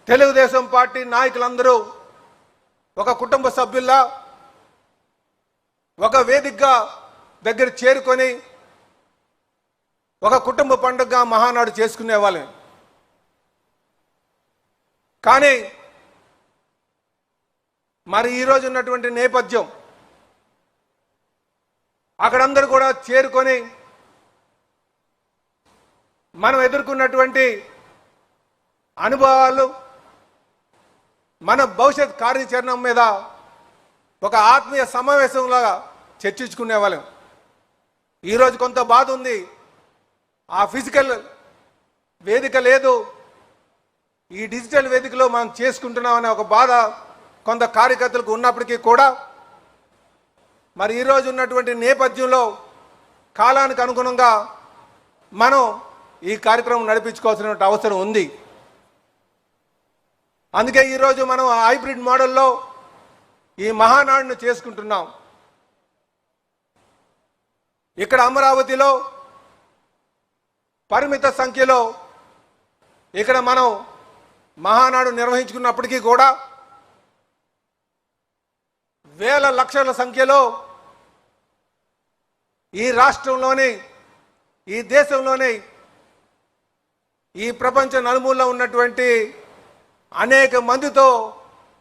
Telugu Desam party నాయకులందరూ ఒక కుటుంబ సభ్యుల్లా ఒక వేదికగా దగ్గర చేరుకొని ఒక కుటుంబ పండుగగా మహానాడు చేసుకునేవాళ్ళం. కానీ మరి ఈరోజు ఉన్నటువంటి నేపథ్యం అక్కడందరూ కూడా చేరుకొని మనం ఎదుర్కొన్నటువంటి అనుభవాలు, మన భవిష్యత్ కార్యాచరణ మీద ఒక ఆత్మీయ సమావేశంలాగా చర్చించుకునేవాళ్ళం. ఈరోజు కొంత బాధ ఉంది, ఆ ఫిజికల్ వేదిక లేదు, ఈ డిజిటల్ వేదికలో మనం చేసుకుంటున్నామనే ఒక బాధ కొంత కార్యకర్తలకు ఉన్నప్పటికీ కూడా మరి ఈరోజు ఉన్నటువంటి నేపథ్యంలో కాలానికి అనుగుణంగా మనం ఈ కార్యక్రమం నడిపించుకోవాల్సిన అవసరం ఉంది. అందుకే ఈరోజు మనం హైబ్రిడ్ మోడల్లో ఈ మహానాడును చేసుకుంటున్నాం. ఇక్కడ అమరావతిలో పరిమిత సంఖ్యలో ఇక్కడ మనం మహానాడు నిర్వహించుకున్నప్పటికీ కూడా వేల లక్షల సంఖ్యలో ఈ రాష్ట్రంలోని, ఈ దేశంలోని, ఈ ప్రపంచ నలుమూలలో ఉన్నటువంటి అనేక మందితో